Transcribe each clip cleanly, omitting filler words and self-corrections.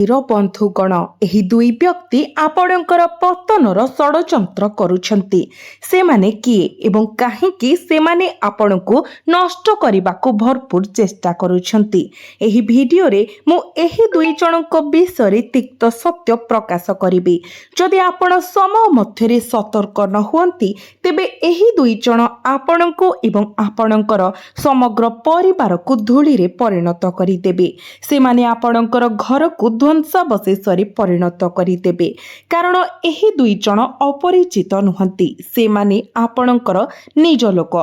बंधुगण एही दुई व्यक्ति आपणकर पतनर षड्यंत्र करुछंती। सेमाने किए एवं काहेकि सेमाने आपणको नष्ट करबाको भरपूर चेष्टा करुछंती। एही भिडियो रे मु एही दुई जनक विषय तिक्त सत्य प्रकाश करिबी। जदि आपण समय मध्यरे सतर्क न हुअंती तेबे एही दुई जन आपणको एवं आपणकर समग्र परिवार को धूली रे परिणत करिदेबे। सेमाने आपणकर घर को ध्वंसावशेषରେ परिणत କରିଦେବେ। କାରଣ ଏହି ଦୁଇ ଜଣ ଅପରିଚିତ ନୁହନ୍ତି, ସେମାନେ ଆପଣଙ୍କର ନିଜ ଲୋକ।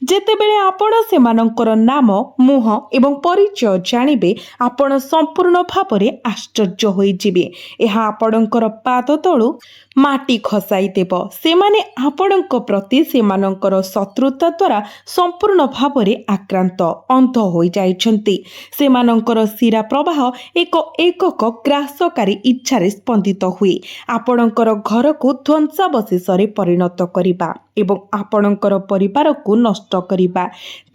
ଯେତେବେଳେ ଆପଣ ସେମାନଙ୍କର ନାମ, ମୁହଁ ଏବଂ ପରିଚୟ ଜାଣିବେ ଆପଣ ସମ୍ପୂର୍ଣ୍ଣ ଭାବରେ ଆଶ୍ଚର୍ଯ୍ୟ ହୋଇଯିବେ। ଏହା ଆପଣଙ୍କର ପାଦ ତଳୁ ମାଟି ଖସାଇ ଦେବ। ସେମାନେ ଆପଣଙ୍କ ପ୍ରତି ସେମାନଙ୍କର ଶତ୍ରୁତା ଦ୍ୱାରା ସମ୍ପୂର୍ଣ୍ଣ ଭାବରେ ଆକ୍ରାନ୍ତ, ଅନ୍ଧ ହୋଇଯାଇଛନ୍ତି। ସେମାନଙ୍କର ଶିରା ପ୍ରବାହ ଏକ ଏକକ ଗ୍ରାସକାରୀ ଇଚ୍ଛାରେ ସ୍ପନ୍ଦିତ ହୁଏ ଆପଣଙ୍କର ଘରକୁ ଧ୍ୱଂସାବଶେଷରେ ପରିଣତ କରିବା ଏବଂ ଆପଣଙ୍କର ପରିବାରକୁ ନଷ୍ଟ କରିବା।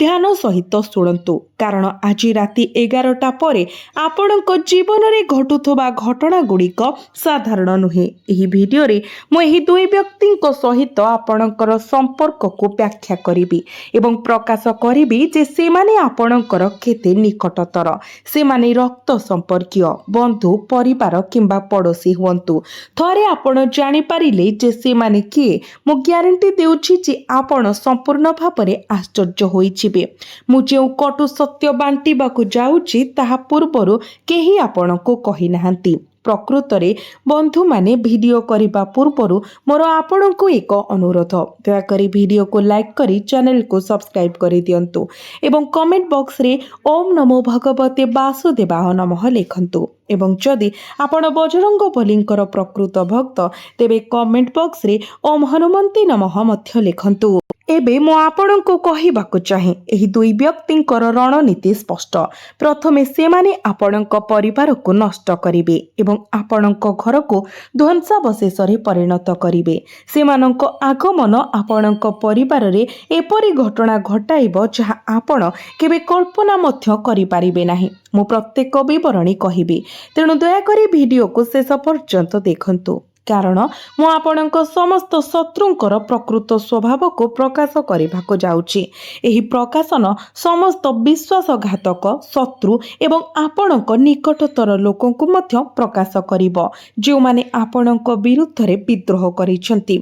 ଧ୍ୟାନ ସହିତ ଶୁଣନ୍ତୁ, କାରଣ ଆଜି ରାତି 11ଟା ପରେ ଆପଣଙ୍କ ଜୀବନରେ ଘଟୁଥିବା ଘଟଣା ଗୁଡ଼ିକ ସାଧାରଣ ନୁହେଁ। ଏହି ଭିଡ଼ିଓରେ ମୁଁ ଏହି ଦୁଇ ବ୍ୟକ୍ତିଙ୍କ ସହିତ ଆପଣଙ୍କର ସମ୍ପର୍କକୁ ବ୍ୟାଖ୍ୟା କରିବି ଏବଂ ପ୍ରକାଶ କରିବି ଯେ ସେମାନେ ଆପଣଙ୍କର କେତେ ନିକଟତର। ସେମାନେ ରକ୍ତ ସମ୍ପର୍କୀୟ, ବନ୍ଧୁ, ପରିବାର କିମ୍ବା ପଡ଼ୋଶୀ ହୁଅନ୍ତୁ। ଥରେ ଆପଣ ଜାଣିପାରିଲେ ଯେ ସେମାନେ କିଏ, ମୁଁ ଗ୍ୟାରେଣ୍ଟି ଦେଉଛି ଯେ ଆପଣ ସମ୍ପୂର୍ଣ୍ଣ ଭାବରେ ଆଶ୍ଚର୍ଯ୍ୟ ହୋଇଯିବେ। ମୁଁ ଯେଉଁ କଟୁ ସତ୍ୟ ବାଣ୍ଟିବାକୁ ଯାଉଛି ତାହା ପୂର୍ବରୁ କେହି ଆପଣଙ୍କୁ କହିନାହାନ୍ତି। ପ୍ରକୃତରେ ବନ୍ଧୁମାନେ, ଭିଡ଼ିଓ କରିବା ପୂର୍ବରୁ ମୋର ଆପଣଙ୍କୁ ଏକ ଅନୁରୋଧ, ଦୟାକରି ଭିଡ଼ିଓକୁ ଲାଇକ୍ କରି ଚ୍ୟାନେଲକୁ ସବସ୍କ୍ରାଇବ୍ କରିଦିଅନ୍ତୁ ଏବଂ କମେଣ୍ଟ ବକ୍ସରେ ଓମ୍ ନମୋ ଭଗବତେ ବାସୁଦେବାୟ ନମଃ ଲେଖନ୍ତୁ। ଏବଂ ଯଦି ଆପଣ ବଜରଙ୍ଗ ବଲିଙ୍କର ପ୍ରକୃତ ଭକ୍ତ ତେବେ କମେଣ୍ଟ ବକ୍ସରେ ଓମ୍ ହନୁମନ୍ତେ ନମଃ ମଧ୍ୟ ଲେଖନ୍ତୁ। ଏବେ ମୁଁ ଆପଣଙ୍କୁ କହିବାକୁ ଚାହେଁ, ଏହି ଦୁଇ ବ୍ୟକ୍ତିଙ୍କର ରଣନୀତି ସ୍ପଷ୍ଟ। ପ୍ରଥମେ ସେମାନେ ଆପଣଙ୍କ ପରିବାରକୁ ନଷ୍ଟ କରିବେ ଏବଂ ଆପଣଙ୍କ ଘରକୁ ଧ୍ୱଂସାବଶେଷରେ ପରିଣତ କରିବେ। ସେମାନଙ୍କ ଆଗମନ ଆପଣଙ୍କ ପରିବାରରେ ଏପରି ଘଟଣା ଘଟାଇବ ଯାହା ଆପଣ କେବେ କଳ୍ପନା ମଧ୍ୟ କରିପାରିବେ ନାହିଁ। ମୁଁ ପ୍ରତ୍ୟେକ ବିବରଣୀ କହିବି, ତେଣୁ ଦୟାକରି ଭିଡ଼ିଓକୁ ଶେଷ ପର୍ଯ୍ୟନ୍ତ ଦେଖନ୍ତୁ, କାରଣ ମୁଁ ଆପଣଙ୍କ ସମସ୍ତ ଶତ୍ରୁଙ୍କର ପ୍ରକୃତ ସ୍ୱଭାବକୁ ପ୍ରକାଶ କରିବାକୁ ଯାଉଛି। ଏହି ପ୍ରକାଶନ ସମସ୍ତ ବିଶ୍ୱାସଘାତକ, ଶତ୍ରୁ ଏବଂ ଆପଣଙ୍କ ନିକଟତର ଲୋକଙ୍କୁ ମଧ୍ୟ ପ୍ରକାଶ କରିବ, ଯେଉଁମାନେ ଆପଣଙ୍କ ବିରୁଦ୍ଧରେ ବିଦ୍ରୋହ କରିଛନ୍ତି।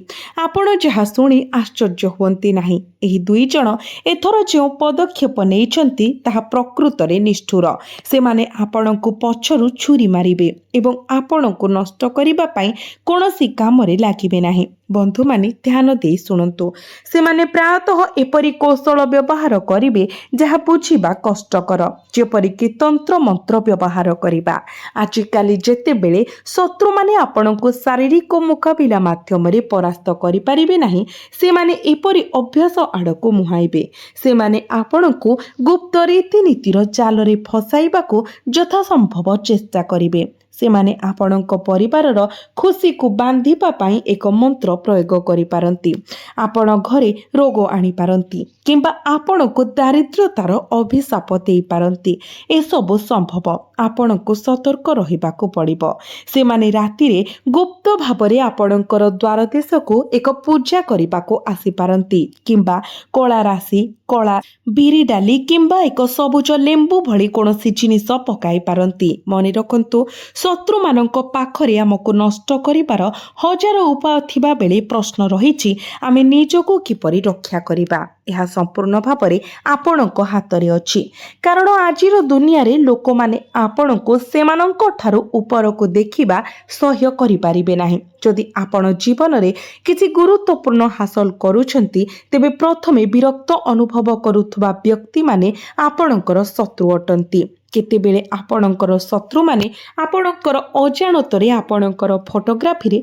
ଆପଣ ଯାହା ଶୁଣି ଆଶ୍ଚର୍ଯ୍ୟ ହୁଅନ୍ତି ନାହିଁ। ଏହି ଦୁଇ ଜଣ ଏଥର ଯେଉଁ ପଦକ୍ଷେପ ନେଇଛନ୍ତି ତାହା ପ୍ରକୃତରେ ନିଷ୍ଠୁର। ସେମାନେ ଆପଣଙ୍କୁ ପଛରୁ ଛୁରୀ ମାରିବେ ଏବଂ ଆପଣଙ୍କୁ ନଷ୍ଟ କରିବା ପାଇଁ କୌଣସି କାମରେ ଲାଗିବେ ନାହିଁ। ବନ୍ଧୁମାନେ, ଧ୍ୟାନ ଦେଇ ଶୁଣନ୍ତୁ, ସେମାନେ ପ୍ରାୟତଃ ଏପରି କୌଶଳ ବ୍ୟବହାର କରିବେ ଯାହା ବୁଝିବା କଷ୍ଟକର, ଯେପରିକି ତନ୍ତ୍ରମନ୍ତ୍ର ବ୍ୟବହାର କରିବା। ଆଜିକାଲି ଯେତେବେଳେ ଶତ୍ରୁମାନେ ଆପଣଙ୍କୁ ଶାରୀରିକ ମୁକାବିଲା ମାଧ୍ୟମରେ ପରାସ୍ତ କରିପାରିବେ ନାହିଁ, ସେମାନେ ଏପରି ଅଭ୍ୟାସ ଆଡ଼କୁ ମୁହାଁଇବେ। ସେମାନେ ଆପଣଙ୍କୁ ଗୁପ୍ତ ରୀତିନୀତିର ଜାଲରେ ଫସାଇବାକୁ ଯଥାସମ୍ଭବ ଚେଷ୍ଟା କରିବେ। ସେମାନେ ଆପଣଙ୍କ ପରିବାରର ଖୁସିକୁ ବାନ୍ଧିବା ପାଇଁ ଏକ ମନ୍ତ୍ର ପ୍ରୟୋଗ କରିପାରନ୍ତି, ଆପଣ ଘରେ ରୋଗ ଆଣିପାରନ୍ତି କିମ୍ବା ଆପଣଙ୍କୁ ଦାରିଦ୍ର୍ୟତାର ଅଭିଶାପ ଦେଇପାରନ୍ତି। ଏସବୁ ସମ୍ଭବ। ଆପଣଙ୍କୁ ସତର୍କ ରହିବାକୁ ପଡ଼ିବ। ସେମାନେ ରାତିରେ ଗୁପ୍ତ ଭାବରେ ଆପଣଙ୍କର ଦ୍ୱାର ଦେଶକୁ ଏକ ପୂଜା କରିବାକୁ ଆସିପାରନ୍ତି କିମ୍ବା କଳା ରାଶି, କଳା ବିରି ଡାଲି କିମ୍ବା ଏକ ସବୁଜ ଲେମ୍ବୁ ଭଳି କୌଣସି ଜିନିଷ ପକାଇ ପାରନ୍ତି। ମନେ ରଖନ୍ତୁ, ଶତ୍ରୁମାନଙ୍କ ପାଖରେ ଆମକୁ ନଷ୍ଟ କରିବାର ହଜାର ଉପାୟ ଥିବା ବେଳେ ପ୍ରଶ୍ନ ରହିଛି ଆମେ ନିଜକୁ କିପରି ରକ୍ଷା କରିବା। ଏହା ସମ୍ପୂର୍ଣ୍ଣ ଭାବରେ ଆପଣଙ୍କ ହାତରେ ଅଛି, କାରଣ ଆଜିର ଦୁନିଆରେ ଲୋକମାନେ ଆପଣଙ୍କୁ ସେମାନଙ୍କ ଠାରୁ ଉପରକୁ ଦେଖିବା ସହ୍ୟ କରିପାରିବେ ନାହିଁ। ଯଦି ଆପଣ ଜୀବନରେ କିଛି ଗୁରୁତ୍ୱପୂର୍ଣ୍ଣ ହାସଲ କରୁଛନ୍ତି ତେବେ ପ୍ରଥମେ ବିରକ୍ତ ଅନୁଭବ କରୁଥିବା ବ୍ୟକ୍ତିମାନେ ଆପଣଙ୍କର ଶତ୍ରୁ ଅଟନ୍ତି। କେତେବେଳେ ଆପଣଙ୍କର ଶତ୍ରୁମାନେ ଆପଣଙ୍କର ଅଜାଣତରେ ଆପଣଙ୍କର ଫଟୋଗ୍ରାଫିରେ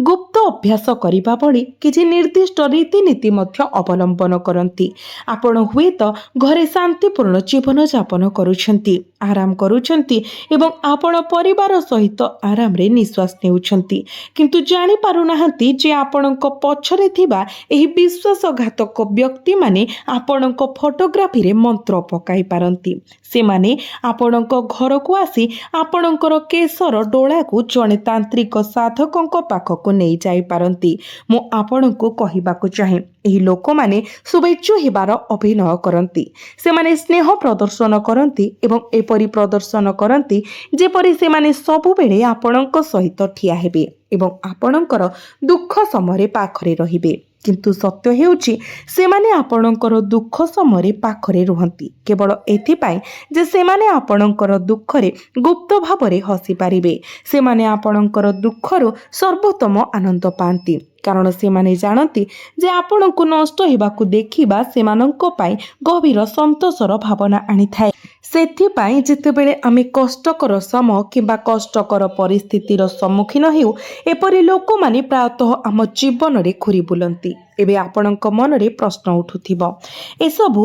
ଗୁପ୍ତ ଅଭ୍ୟାସ କରିବା ଭଳି କିଛି ନିର୍ଦ୍ଦିଷ୍ଟ ରୀତିନୀତି ମଧ୍ୟ ଅବଲମ୍ବନ କରନ୍ତି। ଆପଣ ହୁଏତ ଘରେ ଶାନ୍ତିପୂର୍ଣ୍ଣ ଜୀବନଯାପନ କରୁଛନ୍ତି, ଆରାମ କରୁଛନ୍ତି ଏବଂ ଆପଣ ପରିବାର ସହିତ ଆରାମରେ ନିଶ୍ୱାସ ନେଉଛନ୍ତି, କିନ୍ତୁ ଜାଣିପାରୁନାହାନ୍ତି ଯେ ଆପଣଙ୍କ ପଛରେ ଥିବା ଏହି ବିଶ୍ୱାସଘାତକ ବ୍ୟକ୍ତିମାନେ ଆପଣଙ୍କ ଫଟୋଗ୍ରାଫିରେ ମନ୍ତ୍ର ପକାଇ ପାରନ୍ତି। ସେମାନେ ଆପଣଙ୍କ ଘରକୁ ଆସି ଆପଣଙ୍କର କେଶର ଡୋଳାକୁ ଜଣେ ତାନ୍ତ୍ରିକ ସାଧକଙ୍କ ପାଖକୁ ନେଇଯାଇପାରନ୍ତି। ମୁଁ ଆପଣଙ୍କୁ କହିବାକୁ ଚାହେଁ, ଏହି ଲୋକମାନେ ଶୁଭେଚ୍ଛୁ ହେବାର ଅଭିନୟ କରନ୍ତି। ସେମାନେ ସ୍ନେହ ପ୍ରଦର୍ଶନ କରନ୍ତି ଏବଂ ଏପରି ପ୍ରଦର୍ଶନ କରନ୍ତି ଯେପରି ସେମାନେ ସବୁବେଳେ ଆପଣଙ୍କ ସହିତ ଠିଆ ହେବେ ଏବଂ ଆପଣଙ୍କର ଦୁଃଖ ସମୟରେ ପାଖରେ ରହିବେ। କିନ୍ତୁ ସତ୍ୟ ହେଉଛି ସେମାନେ ଆପଣଙ୍କର ଦୁଃଖ ସମୟରେ ପାଖରେ ରୁହନ୍ତି କେବଳ ଏଥିପାଇଁ ଯେ ସେମାନେ ଆପଣଙ୍କର ଦୁଃଖରେ ଗୁପ୍ତ ଭାବରେ ହସିପାରିବେ। ସେମାନେ ଆପଣଙ୍କର ଦୁଃଖରୁ ସର୍ବୋତ୍ତମ ଆନନ୍ଦ ପାଆନ୍ତି କାରଣ ସେମାନେ ଜାଣନ୍ତି ଯେ ଆପଣଙ୍କୁ ନଷ୍ଟ ହେବାକୁ ଦେଖିବା ସେମାନଙ୍କ ପାଇଁ ଗଭୀର ସନ୍ତୋଷର ଭାବନା ଆଣିଥାଏ। ସେଥିପାଇଁ ଯେତେବେଳେ ଆମେ କଷ୍ଟକର ସମୟ କିମ୍ବା କଷ୍ଟକର ପରିସ୍ଥିତିର ସମ୍ମୁଖୀନ ହେଉ, ଏପରି ଲୋକମାନେ ପ୍ରାୟତଃ ଆମ ଜୀବନରେ ଘୁରି ବୁଲନ୍ତି। ଏବେ ଆପଣଙ୍କ ମନରେ ପ୍ରଶ୍ନ ଉଠୁଥିବ, ଏସବୁ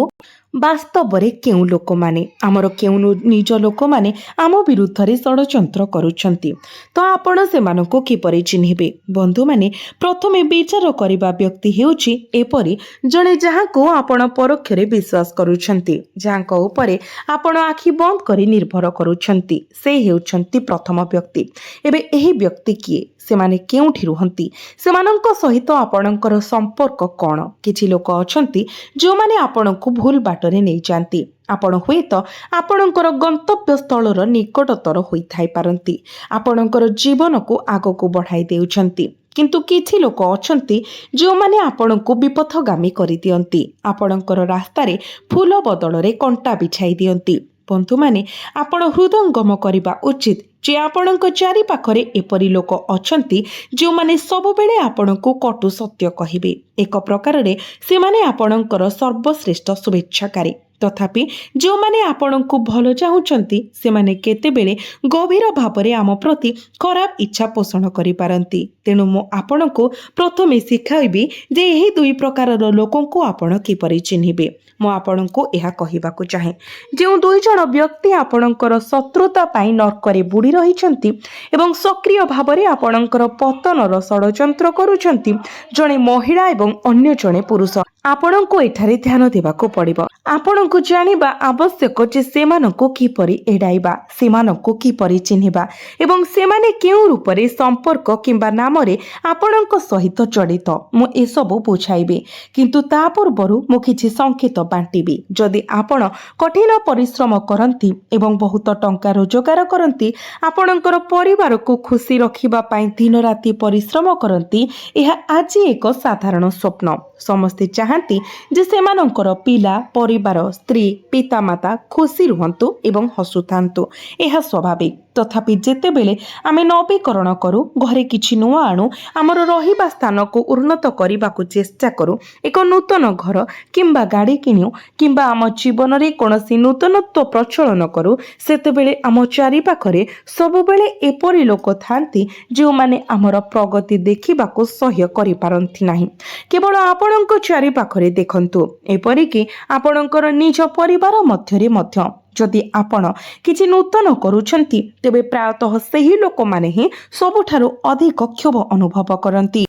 ବାସ୍ତବରେ କେଉଁ ଲୋକମାନେ? ଆମର କେଉଁ ନିଜ ଲୋକମାନେ ଆମ ବିରୁଦ୍ଧରେ ଷଡ଼ଯନ୍ତ୍ର କରୁଛନ୍ତି? ତ ଆପଣ ସେମାନଙ୍କୁ କିପରି ଚିହ୍ନିବେ? ବନ୍ଧୁମାନେ, ପ୍ରଥମେ ବିଚାର କରିବା ବ୍ୟକ୍ତି ହେଉଛି ଏପରି ଜଣେ ଯାହାକୁ ଆପଣ ପରୋକ୍ଷରେ ବିଶ୍ୱାସ କରୁଛନ୍ତି, ଯାହାଙ୍କ ଉପରେ ଆପଣ ଆଖି ବନ୍ଦ କରି ନିର୍ଭର କରୁଛନ୍ତି। ସେ ହେଉଛନ୍ତି ପ୍ରଥମ ବ୍ୟକ୍ତି। ଏବେ ଏହି ବ୍ୟକ୍ତି କିଏ? ସେମାନେ କେଉଁଠି ରୁହନ୍ତି? ସେମାନଙ୍କ ସହିତ ଆପଣଙ୍କର ସମ୍ପର୍କ କ'ଣ? କିଛି ଲୋକ ଅଛନ୍ତି ଯେଉଁମାନେ ଆପଣଙ୍କୁ ଭୁଲ ବାଟରେ ନେଇଯାଆନ୍ତି। ଆପଣ ହୁଏତ ଆପଣଙ୍କର ଗନ୍ତବ୍ୟ ସ୍ଥଳର ନିକଟତର ହୋଇଥାଇପାରନ୍ତି, ଆପଣଙ୍କର ଜୀବନକୁ ଆଗକୁ ବଢ଼ାଇ ଦେଉଛନ୍ତି। କିନ୍ତୁ କିଛି ଲୋକ ଅଛନ୍ତି ଯେଉଁମାନେ ଆପଣଙ୍କୁ ବିପଥଗାମୀ କରିଦିଅନ୍ତି, ଆପଣଙ୍କର ରାସ୍ତାରେ ଫୁଲ ବଦଳରେ କଣ୍ଟା ବିଛାଇ ଦିଅନ୍ତି। ବନ୍ଧୁମାନେ, ଆପଣ ହୃଦୟଙ୍ଗମ କରିବା ଉଚିତ ଯେ ଆପଣଙ୍କ ଚାରିପାଖରେ ଏପରି ଲୋକ ଅଛନ୍ତି ଯେଉଁମାନେ ସବୁବେଳେ ଆପଣଙ୍କୁ କଟୁ ସତ୍ୟ କହିବେ। ଏକ ପ୍ରକାରରେ ସେମାନେ ଆପଣଙ୍କର ସର୍ବଶ୍ରେଷ୍ଠ ଶୁଭେଚ୍ଛାକାରୀ। ତଥାପି ଯେଉଁମାନେ ଆପଣଙ୍କୁ ଭଲ ଚାହୁଁଛନ୍ତି ସେମାନେ କେତେବେଳେ ଗଭୀର ଭାବରେ ଆମ ପ୍ରତି ଖରାପ ଇଚ୍ଛା ପୋଷଣ କରିପାରନ୍ତି। ତେଣୁ ମୁଁ ଆପଣଙ୍କୁ ପ୍ରଥମେ ଶିଖାଇବି ଯେ ଏହି ଦୁଇ ପ୍ରକାରର ଲୋକଙ୍କୁ ଆପଣ କିପରି ଚିହ୍ନିବେ। ମୁଁ ଆପଣଙ୍କୁ ଏହା କହିବାକୁ ଚାହେଁ, ଯେଉଁ ଦୁଇ ଜଣ ବ୍ୟକ୍ତି ଆପଣଙ୍କର ଶତ୍ରୁତା ପାଇଁ ନର୍କରେ ବୁଡ଼ି ରହିଛନ୍ତି ଏବଂ ସକ୍ରିୟ ଭାବରେ ଆପଣଙ୍କର ପତନର ଷଡ଼ଯନ୍ତ୍ର କରୁଛନ୍ତି, ଜଣେ ମହିଳା ଏବଂ ଅନ୍ୟ ଜଣେ ପୁରୁଷ। ଆପଣଙ୍କୁ ଏଠାରେ ଧ୍ୟାନ ଦେବାକୁ ପଡ଼ିବ। ଆପଣଙ୍କୁ ଜାଣିବା ଆବଶ୍ୟକ ଯେ ସେମାନଙ୍କୁ କିପରି ଏଡ଼ାଇବା, ସେମାନଙ୍କୁ କିପରି ଚିହ୍ନିବା ଏବଂ ସେମାନେ କେଉଁ ରୂପରେ ସମ୍ପର୍କ କିମ୍ବା ନାମରେ ଆପଣଙ୍କ ସହିତ ଜଡ଼ିତ। ମୁଁ ଏସବୁ ବୁଝାଇବି, କିନ୍ତୁ ତା ପୂର୍ବରୁ ମୁଁ କିଛି ସଂକେତ ବାଣ୍ଟିବି। ଯଦି ଆପଣ କଠିନ ପରିଶ୍ରମ କରନ୍ତି ଏବଂ ବହୁତ ଟଙ୍କା ରୋଜଗାର କରନ୍ତି, ଆପଣଙ୍କର ପରିବାରକୁ ଖୁସି ରଖିବା ପାଇଁ ଦିନ ରାତି ପରିଶ୍ରମ କରନ୍ତି, ଏହା ଆଜି ଏକ ସାଧାରଣ ସ୍ୱପ୍ନ। ସମସ୍ତେ ଚାହାନ୍ତି ଯେ ସେମାନଙ୍କର ପିଲା, ପରିବାର, ସ୍ତ୍ରୀ, ପିତାମାତା ଖୁସି ରୁହନ୍ତୁ ଏବଂ ହସୁଥାନ୍ତୁ। ଏହା ସ୍ୱାଭାବିକ। ତଥାପି ଯେତେବେଳେ ଆମେ ନବୀକରଣ କରୁ, ଘରେ କିଛି ନୂଆ ଆଣୁ, ଆମର ରହିବା ସ୍ଥାନକୁ ଉନ୍ନତ କରିବାକୁ ଚେଷ୍ଟା କରୁ, ଏକ ନୂତନ ଘର କିମ୍ବା ଗାଡ଼ି କିଣୁ କିମ୍ବା ଆମ ଜୀବନରେ କୌଣସି ନୂତନତ୍ୱ ପ୍ରଚଳନ କରୁ, ସେତେବେଳେ ଆମ ଚାରିପାଖରେ ସବୁବେଳେ ଏପରି ଲୋକ ଥାନ୍ତି ଯେଉଁମାନେ ଆମର ପ୍ରଗତି ଦେଖିବାକୁ ସହ୍ୟ କରିପାରନ୍ତି ନାହିଁ। କେବଳ ଆପଣଙ୍କ ଚାରିପାଖରେ ଦେଖନ୍ତୁ, ଏପରିକି ଆପଣଙ୍କର ନିଜ ପରିବାର ମଧ୍ୟରେ ମଧ୍ୟ। ଯଦି ଆପଣ କିଛି ନୂତନ କରୁଛନ୍ତି, ତେବେ ପ୍ରାୟତଃ ସେହି ଲୋକମାନେ ହିଁ ସବୁଠାରୁ ଅଧିକ କ୍ଷୋଭ ଅନୁଭବ କରନ୍ତି।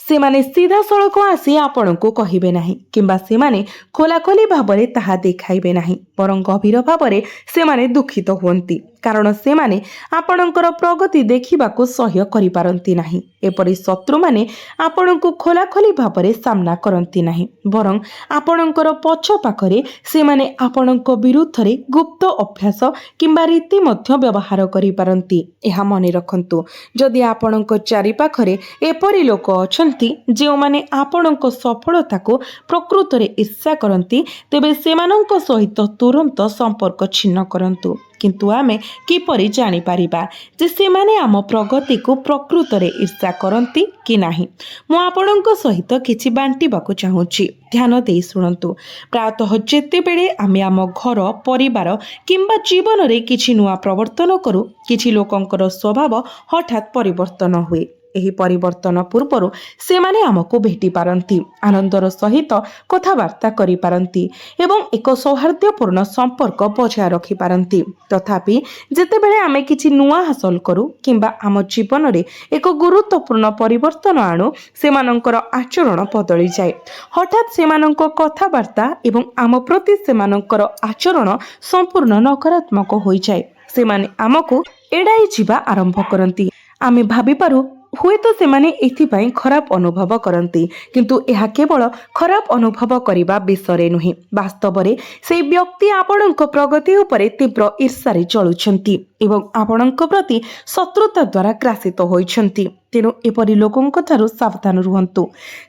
ସେମାନେ ସିଧାସଳଖ ଆସି ଆପଣଙ୍କୁ କହିବେ ନାହିଁ କିମ୍ବା ସେମାନେ ଖୋଲାଖୋଲି ଭାବରେ ତାହା ଦେଖାଇବେ ନାହିଁ, ବରଂ ଗଭୀର ଭାବରେ ସେମାନେ ଦୁଃଖିତ ହୁଅନ୍ତି କାରଣ ସେମାନେ ଆପଣଙ୍କର ପ୍ରଗତି ଦେଖିବାକୁ ସହ୍ୟ କରିପାରନ୍ତି ନାହିଁ। ଏପରି ଶତ୍ରୁମାନେ ଆପଣଙ୍କୁ ଖୋଲାଖୋଲି ଭାବରେ ସାମ୍ନା କରନ୍ତି ନାହିଁ, ବରଂ ଆପଣଙ୍କର ପଛ ପାଖରେ ସେମାନେ ଆପଣଙ୍କ ବିରୁଦ୍ଧରେ ଗୁପ୍ତ ଅଭ୍ୟାସ କିମ୍ବା ରୀତି ମଧ୍ୟ ବ୍ୟବହାର କରିପାରନ୍ତି। ଏହା ମନେ ରଖନ୍ତୁ, ଯଦି ଆପଣଙ୍କ ଚାରିପାଖରେ ଏପରି ଲୋକ ଅଛନ୍ତି ଯେଉଁମାନେ ଆପଣଙ୍କ ସଫଳତାକୁ ପ୍ରକୃତରେ ଈର୍ଷା କରନ୍ତି, ତେବେ ସେମାନଙ୍କ ସହିତ ତୁରନ୍ତ ସମ୍ପର୍କ ଛିନ୍ନ କରନ୍ତୁ। କିନ୍ତୁ ଆମେ କିପରି ଜାଣିପାରିବା ଯେ ସେମାନେ ଆମ ପ୍ରଗତିକୁ ପ୍ରକୃତରେ ଈର୍ଷା କରନ୍ତି କି ନାହିଁ? ମୁଁ ଆପଣଙ୍କ ସହିତ କିଛି ବାଣ୍ଟିବାକୁ ଚାହୁଁଛି। ଧ୍ୟାନ ଦେଇ ଶୁଣନ୍ତୁ। ପ୍ରାୟତଃ ଯେତେବେଳେ ଆମେ ଆମ ଘର, ପରିବାର କିମ୍ବା ଜୀବନରେ କିଛି ନୂଆ ପ୍ରବର୍ତ୍ତନ କରୁ, କିଛି ଲୋକଙ୍କର ସ୍ୱଭାବ ହଠାତ୍ ପରିବର୍ତ୍ତନ ହୁଏ। ଏହି ପରିବର୍ତ୍ତନ ପୂର୍ବରୁ ସେମାନେ ଆମକୁ ଭେଟି ପାରନ୍ତି, ଆନନ୍ଦର ସହିତ କଥାବାର୍ତ୍ତା କରିପାରନ୍ତି ଏବଂ ଏକ ସୌହାର୍ଦ୍ଦ୍ୟପୂର୍ଣ୍ଣ ସମ୍ପର୍କ ବଜାୟ ରଖିପାରନ୍ତି। ତଥାପି ଯେତେବେଳେ ଆମେ କିଛି ନୂଆ ହାସଲ କରୁ କିମ୍ବା ଆମ ଜୀବନରେ ଏକ ଗୁରୁତ୍ୱପୂର୍ଣ୍ଣ ପରିବର୍ତ୍ତନ ଆଣୁ, ସେମାନଙ୍କର ଆଚରଣ ବଦଳିଯାଏ। ହଠାତ୍ ସେମାନଙ୍କ କଥାବାର୍ତ୍ତା ଏବଂ ଆମ ପ୍ରତି ସେମାନଙ୍କର ଆଚରଣ ସମ୍ପୂର୍ଣ୍ଣ ନକାରାତ୍ମକ ହୋଇଯାଏ। ସେମାନେ ଆମକୁ ଏଡ଼ାଇ ଯିବା ଆରମ୍ଭ କରନ୍ତି। ଆମେ ଭାବିପାରୁ ହୁଏତ ସେମାନେ ଏଥିପାଇଁ ଖରାପ ଅନୁଭବ କରନ୍ତି, କିନ୍ତୁ ଏହା କେବଳ ଖରାପ ଅନୁଭବ କରିବା ବିଷୟରେ ନୁହେଁ। ବାସ୍ତବରେ ସେହି ବ୍ୟକ୍ତି ଆପଣଙ୍କ ପ୍ରଗତି ଉପରେ ତୀବ୍ର ଈର୍ଷାରେ ଚଳୁଛନ୍ତି ଏବଂ ଆପଣଙ୍କ ପ୍ରତି ଶତ୍ରୁତା ଦ୍ୱାରା ଗ୍ରାସିତ ହୋଇଛନ୍ତି। ତେଣୁ ଏପରି ଲୋକଙ୍କ ଠାରୁ ସାବଧାନ ରୁହନ୍ତୁ,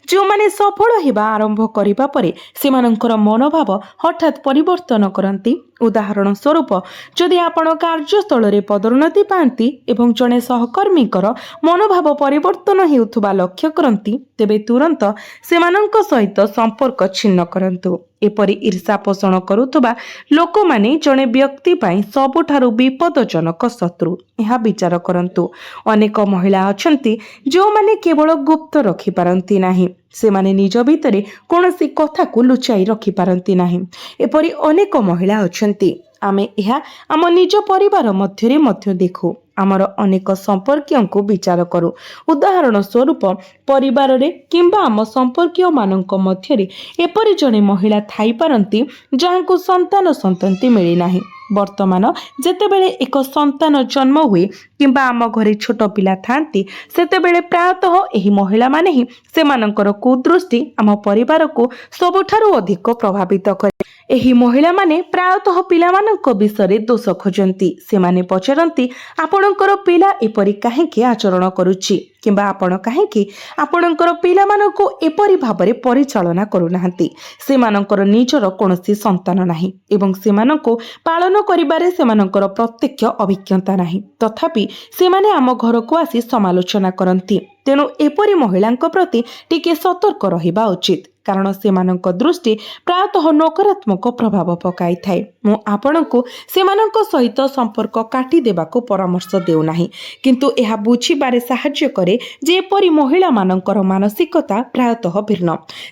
ଯେଉଁମାନେ ସଫଳ ହେବା ଆରମ୍ଭ କରିବା ପରେ ସେମାନଙ୍କର ମନୋଭାବ ହଠାତ୍ ପରିବର୍ତ୍ତନ କରନ୍ତି। ଉଦାହରଣ ସ୍ୱରୂପ, ଯଦି ଆପଣ କାର୍ଯ୍ୟସ୍ଥଳରେ ପଦୋନ୍ନତି ପାଆନ୍ତି ଏବଂ ଜଣେ ସହକର୍ମୀଙ୍କର ମନୋଭାବ ପରିବର୍ତ୍ତନ ହେଉଥିବା ଲକ୍ଷ୍ୟ କରନ୍ତି, ତେବେ ତୁରନ୍ତ ସେମାନଙ୍କ ସହିତ ସମ୍ପର୍କ ଛିନ୍ନ କରନ୍ତୁ। ଏପରି ଈର୍ଷା ପୋଷଣ କରୁଥିବା ଲୋକମାନେ ଜଣେ ବ୍ୟକ୍ତି ପାଇଁ ସବୁଠାରୁ ବିପଦଜନକ ଶତ୍ରୁ। ଏହା ବିଚାର କରନ୍ତୁ। ଅନେକ ମହିଳା ଅଛନ୍ତି ଯେଉଁମାନେ କେବଳ ଗୁପ୍ତ ରଖିପାରନ୍ତି ନାହିଁ, ସେମାନେ ନିଜ ଭିତରେ କୌଣସି କଥାକୁ ଲୁଚାଇ ରଖିପାରନ୍ତି ନାହିଁ। ଏପରି ଅନେକ ମହିଳା ଅଛନ୍ତି। ଆମେ ଏହା ଆମ ନିଜ ପରିବାର ମଧ୍ୟରେ ମଧ୍ୟ ଦେଖୁ। ଆମର ଅନେକ ସମ୍ପର୍କୀୟଙ୍କୁ ବିଚାର କରୁ। ଉଦାହରଣ ସ୍ୱରୂପ, ପରିବାରରେ କିମ୍ବା ଆମ ସମ୍ପର୍କୀୟମାନଙ୍କ ମଧ୍ୟରେ ଏପରି ଜଣେ ମହିଳା ଥାଇପାରନ୍ତି ଯାହାଙ୍କୁ ସନ୍ତତି ମିଳିନାହିଁ। ବର୍ତ୍ତମାନ ଯେତେବେଳେ ଏକ ସନ୍ତାନ ଜନ୍ମ ହୁଏ କିମ୍ବା ଆମ ଘରେ ଛୋଟ ପିଲା ଥାଆନ୍ତି, ସେତେବେଳେ ପ୍ରାୟତଃ ଏହି ମହିଳାମାନେ ହିଁ ସେମାନଙ୍କର କୁଦୃଷ୍ଟି ଆମ ପରିବାରକୁ ସବୁଠାରୁ ଅଧିକ ପ୍ରଭାବିତ କରେ। ଏହି ମହିଳାମାନେ ପ୍ରାୟତଃ ପିଲାମାନଙ୍କ ବିଷୟରେ ଦୋଷ ଖୋଜନ୍ତି। ସେମାନେ ପଚାରନ୍ତି, ଆପଣଙ୍କର ପିଲା ଏପରି କାହିଁକି ଆଚରଣ କରୁଛି, କିମ୍ବା ଆପଣ କାହିଁକି ଆପଣଙ୍କର ପିଲାମାନଙ୍କୁ ଏପରି ଭାବରେ ପରିଚାଳନା କରୁନାହାନ୍ତି। ସେମାନଙ୍କର ନିଜର କୌଣସି ସନ୍ତାନ ନାହିଁ ଏବଂ ସେମାନଙ୍କୁ ପାଳନ କରିବାରେ ସେମାନଙ୍କର ପ୍ରତ୍ୟକ୍ଷ ଅଭିଜ୍ଞତା ନାହିଁ। ତଥାପି ସେମାନେ ଆମ ଘରକୁ ଆସି ସମାଲୋଚନା କରନ୍ତି। ତେଣୁ ଏପରି ମହିଳାଙ୍କ ପ୍ରତି ଟିକେ ସତର୍କ ରହିବା ଉଚିତ, କାରଣ ସେମାନଙ୍କ ଦୃଷ୍ଟି ପ୍ରାୟତଃ ନକାରାତ୍ମକ ପ୍ରଭାବ ପକାଇଥାଏ। ମୁଁ ଆପଣଙ୍କୁ ସେମାନଙ୍କ ସହିତ ସମ୍ପର୍କ କାଟିଦେବାକୁ ପରାମର୍ଶ ଦେଉନାହିଁ, କିନ୍ତୁ ଏହା ବୁଝିବାରେ ସାହାଯ୍ୟ କରେ ଯେ ଏପରି ମହିଳାମାନଙ୍କର ମାନସିକତା ପ୍ରାୟତଃ ଭିନ୍ନ।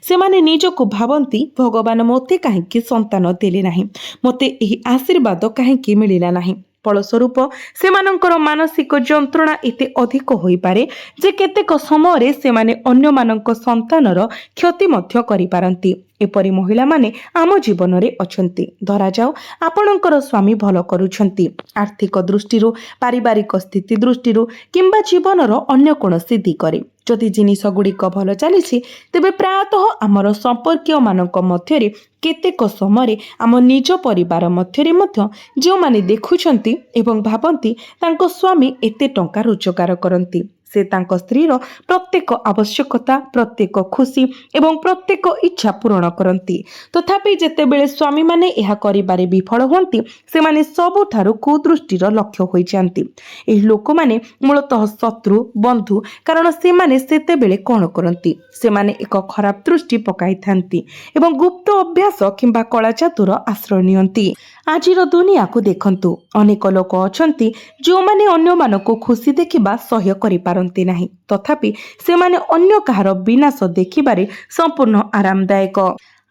ସେମାନେ ନିଜକୁ ଭାବନ୍ତି, ଭଗବାନ ମୋତେ କାହିଁକି ସନ୍ତାନ ଦେଲେ ନାହିଁ, ମୋତେ ଏହି ଆଶୀର୍ବାଦ କାହିଁକି ମିଳିଲା ନାହିଁ। ଫଳସ୍ୱରୂପ ସେମାନଙ୍କର ମାନସିକ ଯନ୍ତ୍ରଣା ଏତେ ଅଧିକ ହୋଇପାରେ ଯେ କେତେକ ସମୟରେ ସେମାନେ ଅନ୍ୟମାନଙ୍କ ସନ୍ତାନର କ୍ଷତି ମଧ୍ୟ କରିପାରନ୍ତି। ଏପରି ମହିଳାମାନେ ଆମ ଜୀବନରେ ଅଛନ୍ତି। ଧରାଯାଉ ଆପଣଙ୍କର ସ୍ୱାମୀ ଭଲ କରୁଛନ୍ତି, ଆର୍ଥିକ ଦୃଷ୍ଟିରୁ, ପାରିବାରିକ ସ୍ଥିତି ଦୃଷ୍ଟିରୁ କିମ୍ବା ଜୀବନର ଅନ୍ୟ କୌଣସି ଦିଗରେ। ଯଦି ଜିନିଷଗୁଡ଼ିକ ଭଲ ଚାଲିଛି, ତେବେ ପ୍ରାୟତଃ ଆମର ସମ୍ପର୍କୀୟମାନଙ୍କ ମଧ୍ୟରେ କେତେକ ସମୟରେ ଆମ ନିଜ ପରିବାର ମଧ୍ୟରେ ମଧ୍ୟ ଯେଉଁମାନେ ଦେଖୁଛନ୍ତି ଏବଂ ଭାବନ୍ତି ତାଙ୍କ ସ୍ୱାମୀ ଏତେ ଟଙ୍କା ରୋଜଗାର କରନ୍ତି, ସେ ତାଙ୍କ ସ୍ତ୍ରୀର ପ୍ରତ୍ୟେକ ଆବଶ୍ୟକତା, ପ୍ରତ୍ୟେକ ଖୁସି ଏବଂ ପ୍ରତ୍ୟେକ ଇଚ୍ଛା ପୂରଣ କରନ୍ତି। ତଥାପି ଯେତେବେଳେ ସ୍ୱାମୀମାନେ ଏହା କରିବାରେ ବିଫଳ ହୁଅନ୍ତି, ସେମାନେ ସବୁଠାରୁ କୁଦୃଷ୍ଟିର ଲକ୍ଷ୍ୟ ହୋଇଯାଆନ୍ତି। ଏହି ଲୋକମାନେ ମୂଳତଃ ଶତ୍ରୁ, ବନ୍ଧୁ, କାରଣ ସେମାନେ ସେତେବେଳେ କ'ଣ କରନ୍ତି? ସେମାନେ ଏକ ଖରାପ ଦୃଷ୍ଟି ପକାଇଥାନ୍ତି ଏବଂ ଗୁପ୍ତ ଅଭ୍ୟାସ କିମ୍ବା କଳାଜାଦୁର ଆଶ୍ରୟ ନିଅନ୍ତି। ଆଜିର ଦୁନିଆକୁ ଦେଖନ୍ତୁ। ଅନେକ ଲୋକ ଅଛନ୍ତି ଯେଉଁମାନେ ଅନ୍ୟମାନଙ୍କୁ ଖୁସି ଦେଖିବା ସହ୍ୟ କରିପାରନ୍ତି ନାହିଁ, ତଥାପି ସେମାନେ ଅନ୍ୟ କାହାର ବିନାଶ ଦେଖିବାରେ ସମ୍ପୂର୍ଣ୍ଣ ଆରାମଦାୟକ।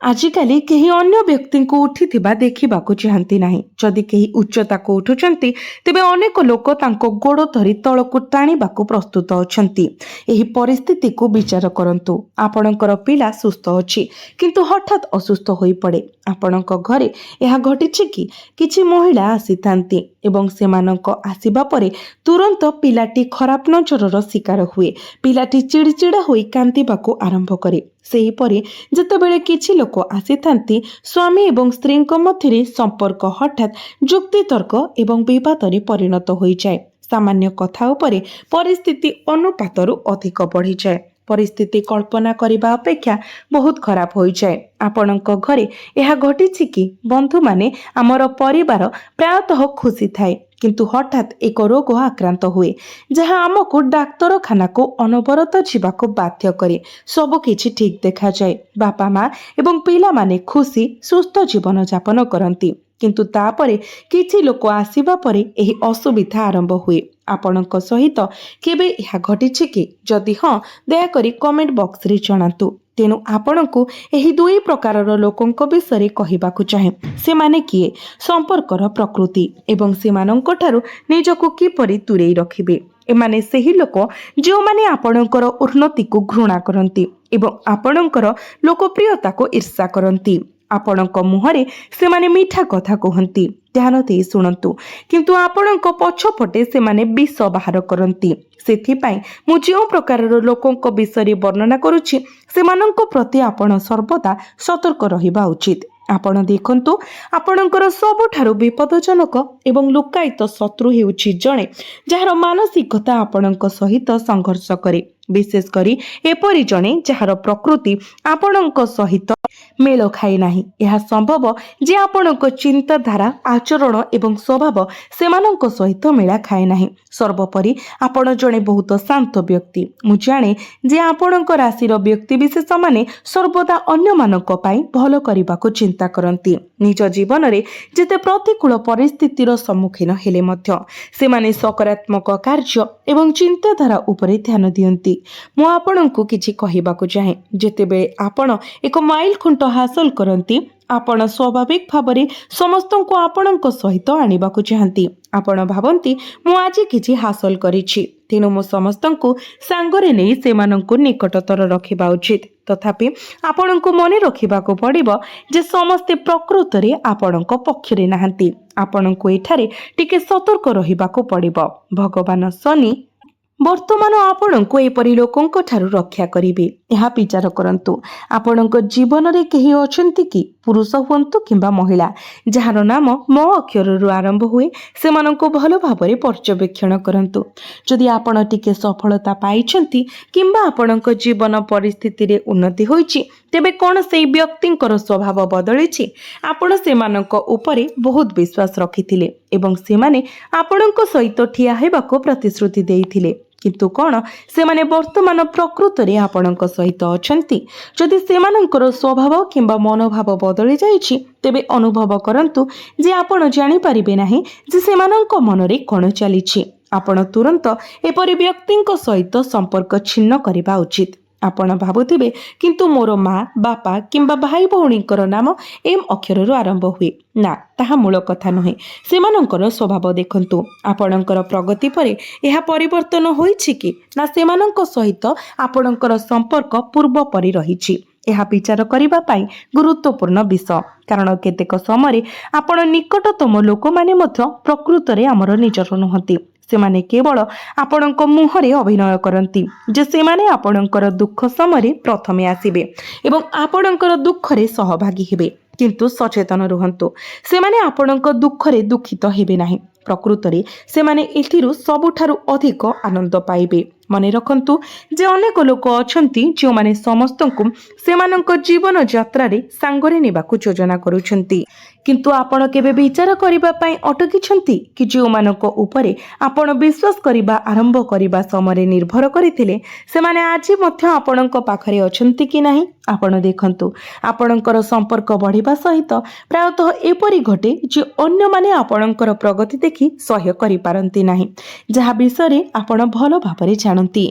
ଆଜିକାଲି କେହି ଅନ୍ୟ ବ୍ୟକ୍ତିଙ୍କୁ ଉଠିଥିବା ଦେଖିବାକୁ ଚାହାନ୍ତି ନାହିଁ। ଯଦି କେହି ଉଚ୍ଚତାକୁ ଉଠୁଛନ୍ତି, ତେବେ ଅନେକ ଲୋକ ତାଙ୍କ ଗୋଡ଼ ଧରି ତଳକୁ ଟାଣିବାକୁ ପ୍ରସ୍ତୁତ ଅଛନ୍ତି। ଏହି ପରିସ୍ଥିତିକୁ ବିଚାର କରନ୍ତୁ। ଆପଣଙ୍କର ପିଲା ସୁସ୍ଥ ଅଛି, କିନ୍ତୁ ହଠାତ୍ ଅସୁସ୍ଥ ହୋଇପଡ଼େ। ଆପଣଙ୍କ ଘରେ ଏହା ଘଟିଛି କି? କିଛି ମହିଳା ଆସିଥାନ୍ତି ଏବଂ ସେମାନଙ୍କ ଆସିବା ପରେ ତୁରନ୍ତ ପିଲାଟି ଖରାପ ନଜରର ଶିକାର ହୁଏ। ପିଲାଟି ଚିଡ଼ିଚିଡ଼ା ହୋଇ କାନ୍ଦିବାକୁ ଆରମ୍ଭ କରେ। ସେହିପରି ଯେତେବେଳେ କିଛି ଲୋକ ଆସିଥାନ୍ତି, ସ୍ୱାମୀ ଏବଂ ସ୍ତ୍ରୀଙ୍କ ମଧ୍ୟରେ ସମ୍ପର୍କ ହଠାତ୍ ଯୁକ୍ତିତର୍କ ଏବଂ ବିବାଦରେ ପରିଣତ ହୋଇଯାଏ। ସାମାନ୍ୟ କଥା ଉପରେ ପରିସ୍ଥିତି ଅନୁପାତରୁ ଅଧିକ ବଢ଼ିଯାଏ। ପରିସ୍ଥିତି କଳ୍ପନା କରିବା ଅପେକ୍ଷା ବହୁତ ଖରାପ ହୋଇଯାଏ। ଆପଣଙ୍କ ଘରେ ଏହା ଘଟିଛି କି? ବନ୍ଧୁମାନେ, ଆମର ପରିବାର ପ୍ରାୟତଃ ଖୁସି ଥାଏ, କିନ୍ତୁ ହଠାତ୍ ଏକ ରୋଗ ଆକ୍ରାନ୍ତ ହୁଏ, ଯାହା ଆମକୁ ଡାକ୍ତରଖାନାକୁ ଅନବରତ ଯିବାକୁ ବାଧ୍ୟ କରେ। ସବୁକିଛି ଠିକ୍ ଦେଖାଯାଏ। ବାପା ମା ଏବଂ ପିଲାମାନେ ଖୁସି, ସୁସ୍ଥ ଜୀବନଯାପନ କରନ୍ତି, किंतु तापरे किछि लोक आसीबा परे एही असुविधा आरंभ हुए। आपणक सहित केबे यह घटिछि कि? जदि हाँ, दयाकरी कमेंट बॉक्स रे जणातु। तेणु आपणकु एही दुई प्रकारर लोकंक विषय कहबाकू चाहे। से माने किए? संपर्कर प्रकृति एवं सेमानंक ठारू निजकु किपरि दूरेई रखिबे। एमाने सेही लोक जो माने आपणकर उन्नति को घृणा करंती एवं आपणकर लोकप्रियता को ईर्षा करंती। आपणक मुहरे से माने मीठा कथा कहंती, ध्यान देई शुणंतु, किंतु आपणक पछपटे से माने विष बाहर करंती। सेथिपाई मु जो प्रकारर लोकंक विषय वर्णना करुछि सेमानंक प्रति आपण सर्वदा सतर्क रहिबा उचित। आपण देखंतु, आपणकर सबुठारु विपदजनक एवं लुकायित शत्रु हेउछि जणे जହାର मानसिकता आपणक सहित संघर्ष करे। विशेष करी एपरि जणे जହାର प्रकृति आपणक सहित मेल खाए नाही। यह संभव जे आपणक चिंताधारा, आचरण एवं स्वभाव सेमानंक सहित मेला खाए नाही। सर्वोपरि आपण जणे बहुत शांत व्यक्ति। मु जाने जे आपणक राशिर व्यक्ति विशेष माने सर्वदा अन्य मानक पाई भलो करिबाको चिंता करंती। निज जीवन रे जेते प्रतिकूल परिस्थितिर सम्मुखीन हेले मध्य सेमाने सकारात्मक कार्य एवं चिंताधारा उपरे ध्यान दियंती। मु आपणकु किछि कहिबाकू चाहे। जेतेबेले आपण एक माइल खुंट हासिल करंती, आपण स्वाभाविक भावरे समस्तंको आपणक सहित आनिबाकू चाहंती। आपण भाबंती मु आज किछि हासिल करिछि, तेणु मु समस्तंको सांगरे नै सेमानंको निकटतर रखिबा उचित। तथापि आपणको मने रखिबाकू पड़िबो जे समस्ते प्रकृतरे आपणक पक्षरे नाहंती। आपणको एठारे टिके सतर्क रहिबाकू पड़िबो। भगवान शनि वर्तमान आपणको एपरि लोकंक ठारू रक्षा करिवे। यह विचार करंतु, आपणक जीवन रे केही अछंती कि? पुरुष हुंतु किंबा महिला जହାର नाम म अक्षररु आरंभ हुए सेमानंको भलो भाबरे पर्यवेक्षण करंतु। जदि आपण टिके सफलता पाइछंती किंबा आपणक जीवन परिस्थिति रे उन्नति होईछि, तेबे कोन सेई व्यक्तिंकर स्वभाव बदलिछि? आपण सेमानंक उपरे बहुत विश्वास रखिथिले एवं सेमाने आपणक सहित ठिया हेबाको प्रतिश्रुति देइथिले, किंतु कोन सेमाने वर्तमान प्रकृतरे आपणक सहित अछंती? जदि सेमानंकर स्वभाव किंबा मनोभाव बदली जाइछि, तेबे अनुभव करंतु जे आपण जानि परिबे नाही जे सेमानंक मनरे कोन चलिछि। आपण तुरंत एपरि व्यक्तिंक सहित संपर्क छिन्न करिबा उचित। आपण भाबुथिबे किंतु मोर माँ, बापा किंबा भाई भौणींकर नाम एम अक्षररु आरंभ हुए। ना, ताहा मूल कथा नुहे। सेमानंकर स्वभाव देखंतु। आपणंकर प्रगति परे एहा परिवर्तन होईछि कि ना सेमानंक सहित आपणंकर संपर्क पूर्व परि रहिछि? यह विचार करिबा पाई गुरुत्वपूर्ण विषय। कारण केतेक समय आपण निकटतम लोक माने मध्य प्रकृतरे आमर निजर नुहंती। सेमाने केवल आपणक मुहरे अभिनय करंती जे सेमाने आपणकर दुख समय प्रथमे आसीबे एवं आपणकर दुखरे सहभागी हेबे, किंतु सचेतन रुहंतु, सेमाने आपणक दुखरे दुखित हेबे नाही। प्रकृतरे सेमाने एथिरु सबुठारु अधिक आनंद पाइबे। मने रखंतु जे अनेक लोक अछंती जो माने समस्तंकु सेमानंक जीवन यात्रा रे सांगरे नेबाकू योजना करूछंती, किंतु आपण केबे विचार करिबा पई अटकीछंती कि जो मानक उपरे आपण विश्वास करिबा आरंभ करिबा समय निर्भर करिथिले सेमाने आज मध्य आपणक पाखरे अछंती कि नाही? आपण देखंतु, आपणकर संपर्क बढ़िबा सहित प्रायतः एपरि घटे जे अन्य माने आपणकर प्रगति देखि सह्य करि पारंती नाही, जहा विषय आपण भलो भाबरे जानती।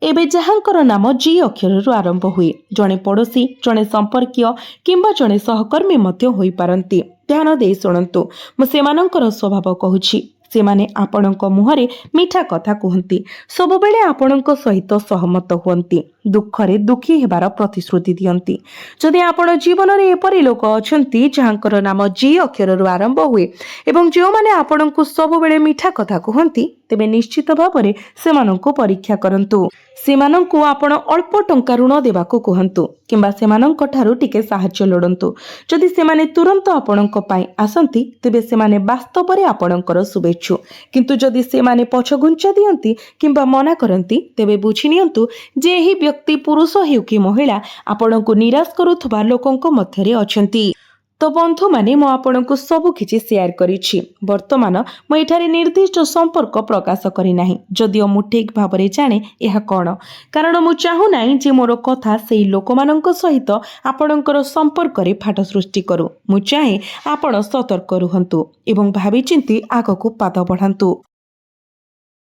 एबे जहांकर नाम जी अक्षररु आरंभ हुए जणे पड़ोशी, जणे संपर्कीय किंबा जणे सहकर्मी मध्य होई पारंती। ध्यान देई शुणंतु, मु सेमानंकर स्वभाव कहूछि। सेमाने आपणक मुहरे मीठा कथा कहंती, सब बेले आपणक सहित सहमत हुअंती, दुखरे दुखी हेबार प्रतिश्रुति दियंती। जदि आपण जीवन रे एपरि लोक अछंती जहांकर नाम जी अक्षररु आरंभ हुए एवं जो माने आपणक सब बेले मीठा कथा कहंती, तेबे निश्चित भावरे सेमानंको परीक्षा करंतु। सेमानंको आपण अल्प टंका ऋण देबाको कहंतु किंबा सेमानंक ठारू टिके साहाय्य लोडंतु। जदि सेमाने तुरंत आपणक पाई आसंती, तेबे सेमाने वास्तव रे आपणकर शुभेच्छु, किंतु जदि सेमाने पछघुंचा दियंती किंबा मना करंती, तेबे बुझी नियंतु जे एही व्यक्ति पुरुष हेउ कि महिला आपणको निराश करुथबा लोकंक मध्यरे अछंती। तो बंधु माने मु आपनको सबु किछि शेयर करिछि। वर्तमान मु एठारे निर्दिष्ट संपर्क प्रकाश करि नाही, जदिओ मु ठीक भाबरे जाने ଏହା कौन, कारण मु चाहू नाही जे मोर कथा सेही लोकमानंक सहित आपणकर संपर्क रे फाट सृष्टि करू। मु चाहे आपण सतर्क रुहंतु एवं भाबी चिंती आगकू पाद बढ़ांतु।